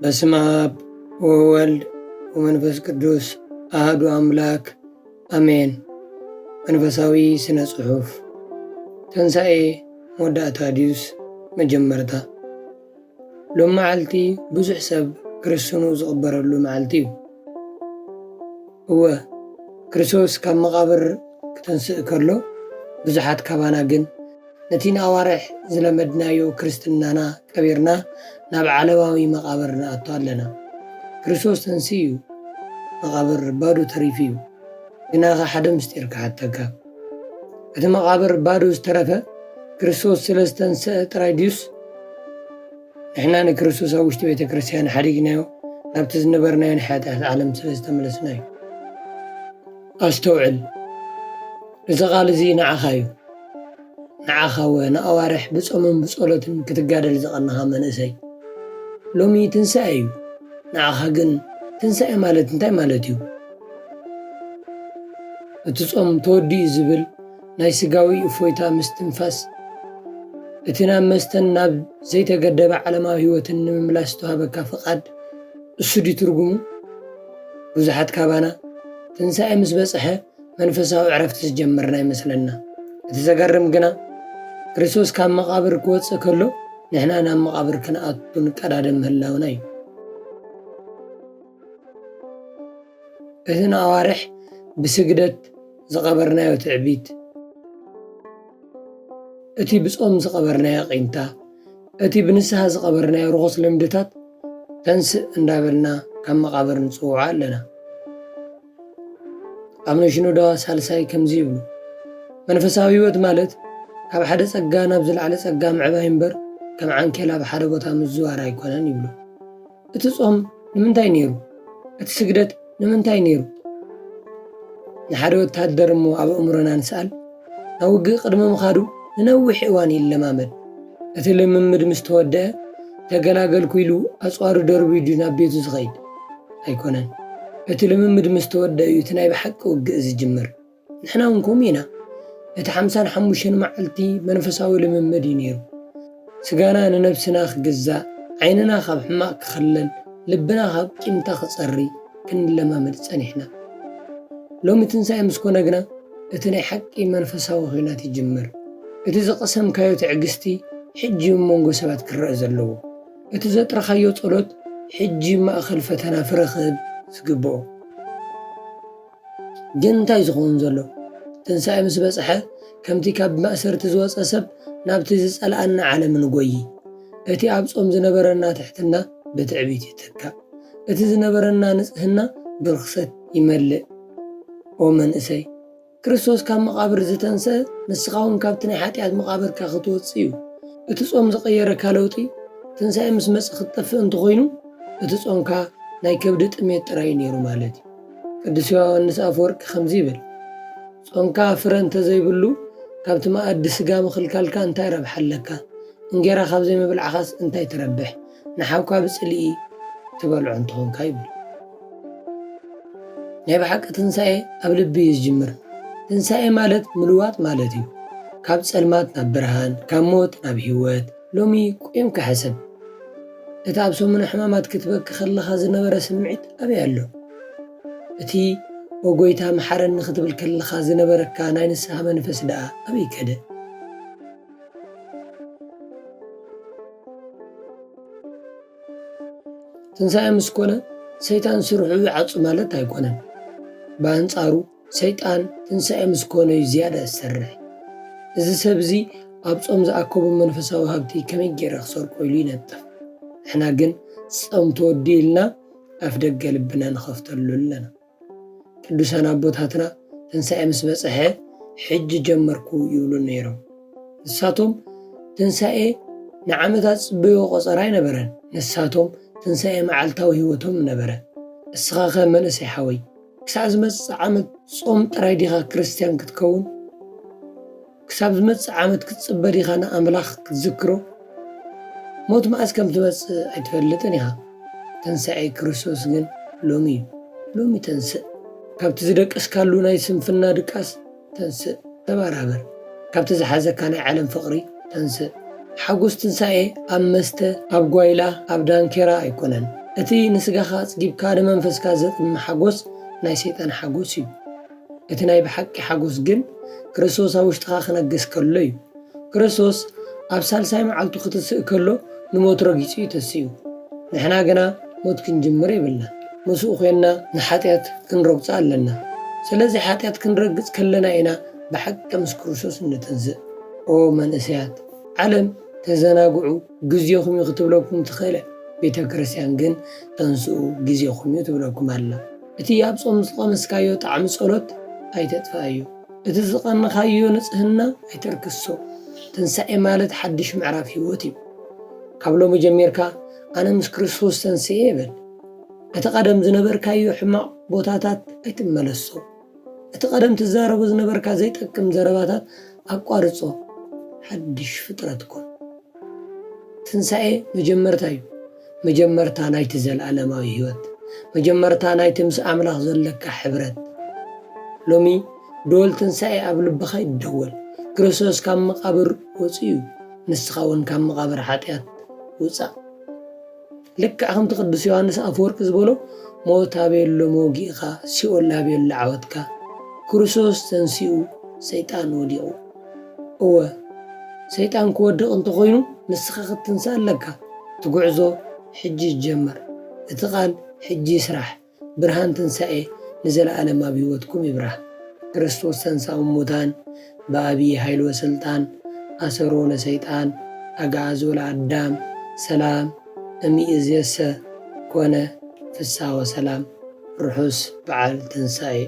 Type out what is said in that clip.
በስመ አብ ወወልድ ወመንፈስ ቅዱስ አሐዱ አምላክ አሜን። መንፈሳዊ ስነ ጽሑፍ ትንሣኤ መወዳእታ ድዩስ መጀመርታ። ሎም መዓልቲ ብዙሕ ሰብ ክርስትኑ ዝቕበረሉ መዓልቲ እዩ። እወ ክርስቶስ ካብ መቓብር ክተንስእ ከሎ ብዙሓት ካባና ግን ነቲ ንኣዋርሕ ዝለመድናዮ ክርስትናና ቀቢርና ናብ ዓለባዊ መቓብር ንኣቱ ኣለና። ክርስቶስ ተንሲ እዩ፣ መቓብር ባዶ ተሪፉ እዩ። ግናኸ ሓደ ምስጢር ክሓተካ፣ እቲ መቓብር ባዶ ዝተረፈ ክርስቶስ ስለ ዝተንስአ ጥራይ ድዩስ ንሕና ንክርስቶስ ኣብ ውሽጢ ቤተ ክርስቲያን ሓዲግናዮ ናብቲ ዝነበርናዮ ንኃጢአት ዓለም ስለ ዝተመለስና እዩ። ኣስተውዕል፣ እዚ ቓል እዚ ንዓኻ እዩ። ንዓኻ ንኣዋርሕ ብጾምን ብጸሎትን ክትጋደል ዝቐናኻ መንእሰይ ሎሚ ትንሣኤ እዩ። ንዓኻ ግን ትንሣኤ ማለት እንታይ ማለት እዩ? እቲ ጾም ተወዲኡ ዝብል ናይ ስጋዊ እፎይታ ምስትንፋስ፣ እቲ ናብ መስተን ናብ ዘይተገደበ ዓለማዊ ህይወትን ንምምላስ ዝተዋሃበካ ፍቓድ እሱ ድዩ ትርጉሙ? ብዙሓት ካባና ትንሣኤ ምስ በጽሐ መንፈሳዊ ዕረፍቲ ዝጀመርና ይመስለና። እቲ ዘገርም ግና ክርስቶስ ካብ መቓብር ክወፅእ ከሎ ንሕና ናብ መቓብር ክንኣቱ ንቀዳድም ምህላውና እዩ። እቲ ንኣዋርሕ ብስግደት ዝቐበርናዮ ትዕቢት፣ እቲ ብጾም ዝቐበርናዮ ቒንታ፣ እቲ ብንስሓ ዝቐበርናዮ ርኹስ ልምድታት ተንስእ እንዳበልና ካብ መቓብር ንጽውዖ ኣለና። ኣብ ንሽኖዳ ሳልሳይ ከምዚ ይብሉ፣ መንፈሳዊ ህይወት ማለት ካብ ሓደ ጸጋ ናብ ዝለዓለ ጸጋ ምዕባይ እምበር ከም ዓንኬል ኣብ ሓደ ቦታ ምዝዋር ኣይኮነን ይብሉ። እቲ ጾም ንምንታይ ነይሩ? እቲ ስግደት ንምንታይ ነይሩ? ንሓደ ወታደር እሞ ኣብ እምሮና ንስኣል፣ ናብ ውግእ ቅድሚ ምኻዱ ንነዊሕ እዋን ይለማመድ። እቲ ልምምድ ምስ ተወድአ ተገላገልኩ ኢሉ ኣጽዋሩ ደርቢዱ ናብ ቤቱ ዝኸይድ ኣይኮነን። እቲ ልምምድ ምስ ተወድአ እዩ እቲ ናይ ብሓቂ ውግእ ዝጅምር። ንሕና እውን ከምኡ ኢና። እቲ 55 መዓልቲ መንፈሳዊ ልምምድ እዩ ነይሩ። ስጋና ንነብስና ክግዛእ፣ ዓይንና ካብ ሕማቕ ክኽለል፣ ልብና ካብ ቂምታ ክጸሪ ክንለማመድ ጸኒሕና። ሎሚ ትንሣኤ ምስ ኮነ ግና እቲ ናይ ሓቂ መንፈሳዊ ኺናት ይጅምር። እቲ ዝቐሰምካዮ ትዕግስቲ ሕጂ መንጎ ሰባት ክረአ ዘለዎ፣ እቲ ዘጥረኻዮ ጸሎት ሕጂ ማእኸል ፈተና ፍረ ክህብ ዝግብኦ። ግን እንታይ ዝኸውን ዘሎ? ትንሣኤ ምስ በጽሐ ከምቲ ካብ ማእሰርቲ ዝወፀ ሰብ ናብቲ ዝጸልአና ዓለም ንጐይ። እቲ ኣብ ጾም ዝነበረና ትሕትና ብትዕቢት ይትካእ፣ እቲ ዝነበረና ንጽህና ብርክሰት ይመልእ። ኦ መንእሰይ፣ ክርስቶስ ካብ መቓብር ዝተንስአ ንስኻውን ካብቲ ናይ ሓጢኣት መቓብርካ ክትወፅእ እዩ። እቲ ጾም ዝቐየረካ ለውጢ ትንሣኤ ምስ መጽእ ክትጠፍእ እንተኾይኑ እቲ ጾምካ ናይ ከብዲ ጥሜት ጥራይ ነይሩ ማለት እዩ። ቅዱስ ዮሐንስ አፈወርቂ ከምዚ ይብል፣ ጾምካ ፍረ እንተዘይብሉ ካብቲ መኣዲ ስጋ ምኽልካልካ እንታይ ረብሓ ኣለካ? እንጌራ ካብ ዘይምብልዓኻስ እንታይ ትረብሕ? ንሓውካ ብጽልኢ ትበልዖ እንትኾንካ ይብል። ናይ ብሓቂ ትንሣኤ ኣብ ልቢ እዩ ዝጅምር። ትንሣኤ ማለት ምልዋጥ ማለት እዩ። ካብ ጸልማት ናብ ብርሃን፣ ካብ ሞት ናብ ህይወት። ሎሚ ቆምካ ሕሰብ፣ እቲ ኣብ ሰሙነ ሕማማት ክትበኪ ከለኻ ዝነበረ ስምዒት ኣበይ ኣሎ? እቲ ወጎይታ መሓረኒ ክትብል ከለኻ ዝነበረካ ናይ ንስሓ መንፈስ ደኣ ኣበይ ከደ? ትንሣኤ ምስ ኮነ ሰይጣን ስርሑ ይዓፁ ማለት ኣይኮነን። ብኣንጻሩ ሰይጣን ትንሣኤ ምስ ኮነ እዩ ዝያዳ ዝሰርሕ። እዚ ሰብ እዚ ኣብ ጾም ዝኣከቡ መንፈሳዊ ሃብቲ ከመይ ጌረ ክሰርቆ ኢሉ ይነጥፍ። ንሕና ግን ጾም ተወዲኡ ኢልና ኣፍ ደገ ልብና ንኸፍተሉ ኣለና። ቅዱሳን ኣቦታትና ትንሣኤ ምስ በጽሐ ሕጂ ጀመርኩ ይብሉ ነይሮም። ንሳቶም ትንሣኤ ንዓመታት ጽበዮ ቖፀራ ኣይነበረን። ንሳቶም ትንሣኤ መዓልታዊ ህይወቶም ነበረ። እስኻ ኸ መንእሰይ ሓወይ፣ ክሳብ ዝመጽእ ዓመት ጾም ጥራይ ዲኻ ክርስቲያን ክትከውን? ክሳብ ዝመጽእ ዓመት ክትጽበ ዲኻ ንኣምላኽ ክትዝክሮ? ሞት መዓዝ ከም ትመጽእ ኣይትፈልጥን ኢኻ። ትንሣኤ ክርስቶስ ግን ሎሚ እዩ። ሎሚ ተንስእ። ካብቲ ዝደቀስካሉ ናይ ስንፍና ድቃስ ተንስእ፣ ተባራበር። ካብቲ ዝሓዘካ ናይ ዓለም ፍቕሪ ተንስእ። ሓጎስ ትንሣኤ ኣብ መስተ፣ ኣብ ጓይላ፣ ኣብ ዳንኬራ ኣይኮነን። እቲ ንስጋኻ ኣጽጊብካ ንመንፈስካ ዘጥምዕ ሓጎስ ናይ ሰይጣን ሓጎስ እዩ። እቲ ናይ ብሓቂ ሓጎስ ግን ክርስቶስ ኣብ ውሽጥኻ ክነግስ ከሎ እዩ። ክርስቶስ ኣብ ሳልሳይ መዓልቱ ክትስእ ከሎ ንሞት ረጊጹ እዩ ተስኡ። ንሕና ግና ሞት ክንጅምር የብልና፣ ምስኡ ኮይንና ንሓጢኣት ክንረግፆ ኣለና። ስለዚ ሓጢኣት ክንረግፅ ከለና ኢና ብሓቂ ምስ ክርስቶስ እንተንስእ። ኦ መንእሰያት፣ ዓለም ተዘናግዑ ግዜኹም እዩ ክትብለኩም ትኽእል፣ ቤተ ክርስቲያን ግን ተንስኡ ግዜኹም እዩ ትብለኩም ኣላ። እቲ ኣብ ጾም ዝቐመስካዮ ጣዕሚ ጸሎት ኣይተጥፋእዮ፣ እቲ ዝቐንኻዮ ንጽህና ኣይተርክሶ። ትንሳኤ ማለት ሓድሽ ምዕራፍ ህይወት እዩ። ካብ ሎሚ ጀሚርካ ኣነ ምስ ክርስቶስ ተንስኤ ይበል። እቲ ቀደም ዝነበርካዮ ሕማቕ ቦታታት ኣይትመለሶ። እቲ ቀደም ትዛረቦ ዝነበርካ ዘይጠቅም ዘረባታት ኣቋርጾ። ሓድሽ ፍጥረት ኮን። ትንሳኤ መጀመርታ እዩ። መጀመርታ ናይቲ ዘለዓለማዊ ህይወት፣ መጀመርታ ናይቲ ምስ ኣምላኽ ዘለካ ሕብረት። ሎሚ ደወል ትንሳኤ ኣብ ልብኻ ይደወል። ክርስቶስ ካብ መቃብር ወፂኡ እዩ፣ ንስኻ እውን ካብ መቃብር ሓጢኣት ውፃእ። ልክዕ ከምቲ ቅዱስ ዮሃንስ ኣፈወርቂ ዝበሎ ሞት ኣበየሎ መውጊእኻ፣ ሲኦል ኣበየሎ ዓወትካ፣ ክርስቶስ ተንሲኡ ሰይጣን ወዲቑ። እወ ሰይጣን ክወድቕ እንተኾይኑ ንስኻ ክትንሳእ ኣለካ። ትጉዕዞ ሕጂ ይጀመር። እቲ ቃል ሕጂ ይስራሕ። ብርሃን ትንሳኤ ንዘለዓለማዊ ህይወትኩም ይብራህ። ክርስቶስ ተንሥኡ እሙታን በአብይ ኃይል ወስልጣን አሰሮ ለሰይጣን አግዓዞ ለአዳም ሰላም እምይእዜሰ ኮነ ፍስሐ ወሰላም ርሑስ በዓል ትንሣኤ